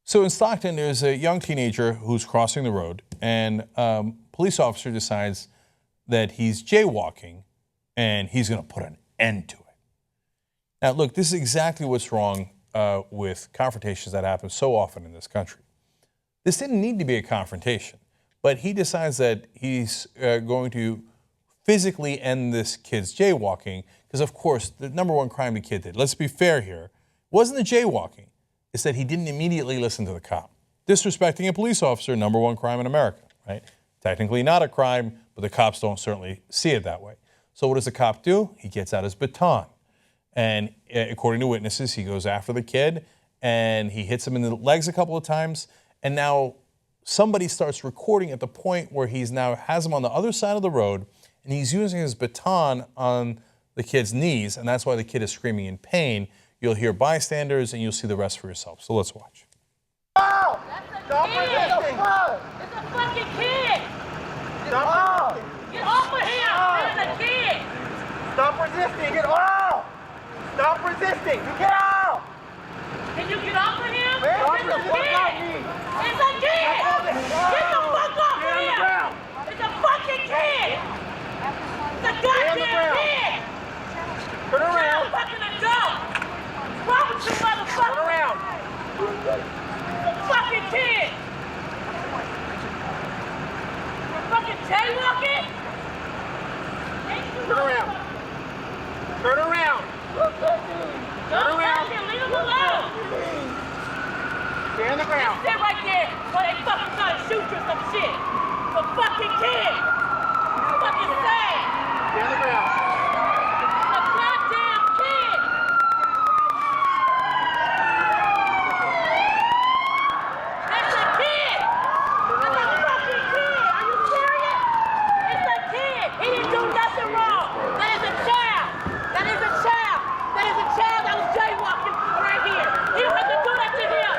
So in Stockton, there's a young teenager who's crossing the road, and police officer decides that he's jaywalking, and he's going to put an end to it. Now, look, this is exactly what's wrong with confrontations that happen so often in this country. This didn't need to be a confrontation, but he decides that he's going to physically end this kid's jaywalking because, of course, the number one crime the kid did, let's be fair here, wasn't the jaywalking. It's that he didn't immediately listen to the cop. Disrespecting a police officer, number one crime in America, right? Technically not a crime, but the cops don't certainly see it that way. So what does the cop do? He gets out his baton. And according to witnesses, he goes after the kid and he hits him in the legs a couple of times. And now somebody starts recording at the point where he's now has him on the other side of the road and he's using his baton on the kid's knees. And that's why the kid is screaming in pain. You'll hear bystanders and you'll see the rest for yourself. So let's watch. Oh, stop resisting! It's a fucking kid! Stop! Get off of him! It's a kid! Stop resisting! Get off! Stop resisting! Get out! Can you get off of him? Stop It's a resisting! kid! It's a kid! Get the fuck off of him! It's a fucking kid! It's a goddamn kid! Turn around! You're a fucking adult! What's wrong with you, motherfucker? Turn around! Fucking kid! You're fucking jaywalking? Turn around! Turn around! Turn around! Leave him alone! Stay on the ground! Sit right there while they fucking try to shoot you or some shit. It's a fucking kid! It's fucking sad! Stay on the ground! It's a goddamn kid! That's a kid! That's a fucking kid! Are you serious? It's a kid! He didn't do nothing wrong! That is a child! That is a child! That is a child that was jaywalking right here! He don't have to do that to him!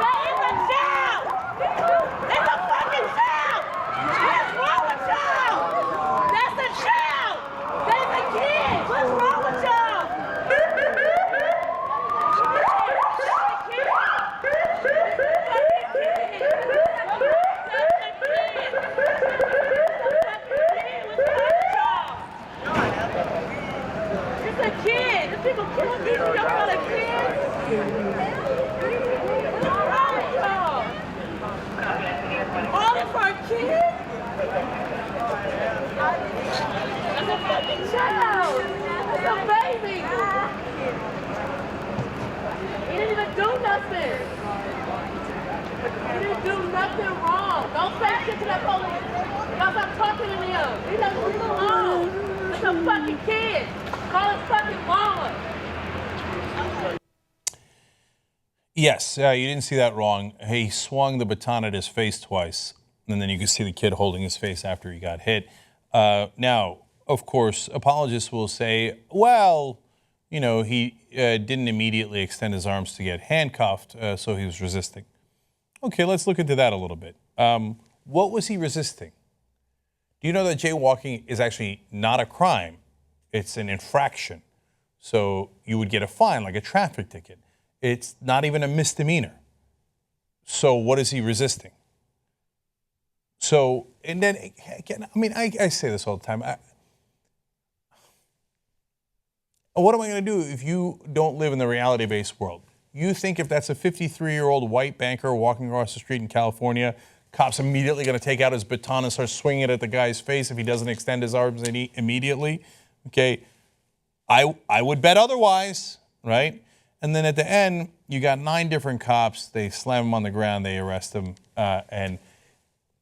That is a child! It's a fucking child! What's wrong with y'all? That's a child! That's a kid! What's wrong with y'all? It's a kid! The people killing people, y'all got a kid? What's wrong with y'all? All this for a kid? That's a fucking child! That's a baby! He didn't even do nothing! He didn't do nothing wrong! Don't say shit to that police! Y'all stop talking to him! He doesn't leave him alone! It's a fucking kid! Call his fucking mama! Yes, you didn't see that wrong. He swung the baton at his face twice, and then you can see the kid holding his face after he got hit. Now, of course, apologists will say, well, you know, he didn't immediately extend his arms to get handcuffed, so he was resisting. Okay, let's look into that a little bit. What was he resisting? Do you know that jaywalking is actually not a crime? It's an infraction. So you would get a fine, like a traffic ticket. It's not even a misdemeanor. So what is he resisting? So, and then, again, I mean, I say this all the time. What am I going to do if you don't live in the reality-based world? You think if that's a 53-year-old white banker walking across the street in California, cops immediately going to take out his baton and start swinging it at the guy's face if he doesn't extend his arms immediately? Okay, I would bet otherwise, right? And then at the end, you got 9 different cops. They slam him on the ground. They arrest him. And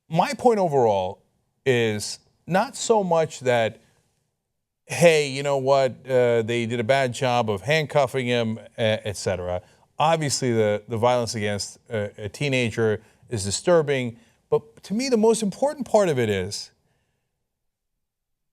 my point overall is not so much that, hey, you know what, they did a bad job of handcuffing him, etc. Obviously, the violence against a teenager is disturbing. But to me, the most important part of it is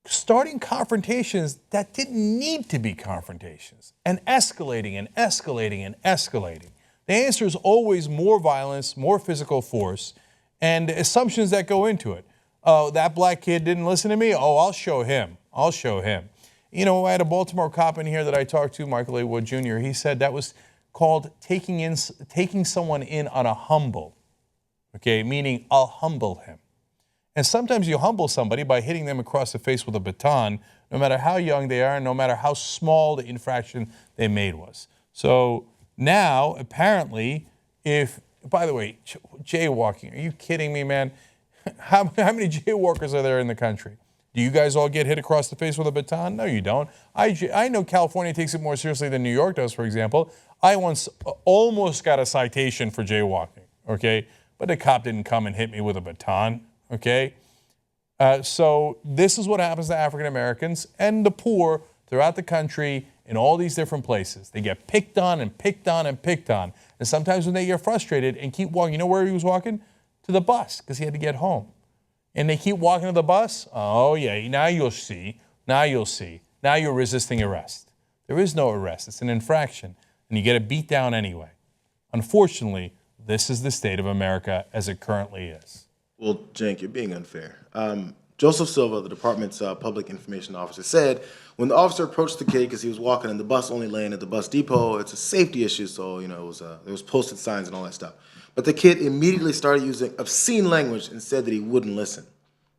starting confrontations that didn't need to be confrontations and escalating and escalating and escalating. The answer is always more violence, more physical force, and assumptions that go into it. Oh, that black kid didn't listen to me? Oh, I'll show him. I'll show him. You know, I had a Baltimore cop in here that I talked to, Michael A. Wood Jr. He said that was called taking someone in on a humble, okay, meaning I'll humble him. And sometimes you humble somebody by hitting them across the face with a baton, no matter how young they are, no matter how small the infraction they made was. So now, apparently, by the way, jaywalking, are you kidding me, man? How many jaywalkers are there in the country? Do you guys all get hit across the face with a baton? No, you don't. I know California takes it more seriously than New York does, for example. I once almost got a citation for jaywalking, okay? But the cop didn't come and hit me with a baton, okay? So this is what happens to African Americans and the poor throughout the country in all these different places. They get picked on and picked on and picked on. And sometimes when they get frustrated and keep walking, you know where he was walking? To the bus, because he had to get home. And they keep walking to the bus. Oh, yeah, now you'll see. Now you'll see. Now you're resisting arrest. There is no arrest. It's an infraction. And you get a beat down anyway. Unfortunately, this is the state of America as it currently is. Well, Cenk, you're being unfair. Joseph Silva, the department's public information officer, said when the officer approached the kid because he was walking in the bus only lane at the bus depot, it's a safety issue, so there was posted signs and all that stuff. But the kid immediately started using obscene language and said that he wouldn't listen.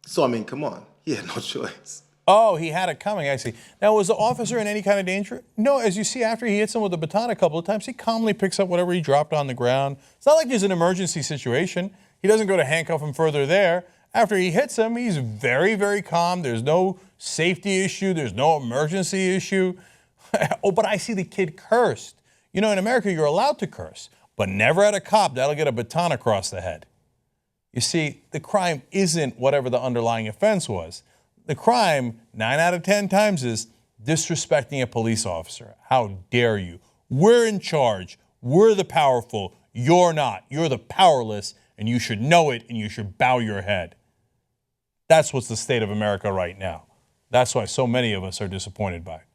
So, I mean, come on. He had no choice. Oh, he had it coming, I see. Now, was the officer in any kind of danger? No, as you see, after he hits him with the baton a couple of times, he calmly picks up whatever he dropped on the ground. It's not like there's an emergency situation. He doesn't go to handcuff him further there. After he hits him, he's very, very calm. There's no safety issue. There's no emergency issue. Oh, but I see the kid cursed. You know, in America, you're allowed to curse, but never at a cop that'll get a baton across the head. You see, the crime isn't whatever the underlying offense was. The crime, 9 out of 10 times, is disrespecting a police officer. How dare you? We're in charge. We're the powerful. You're not. You're the powerless, and you should know it, and you should bow your head. That's what's the state of America right now. That's why so many of us are disappointed by it.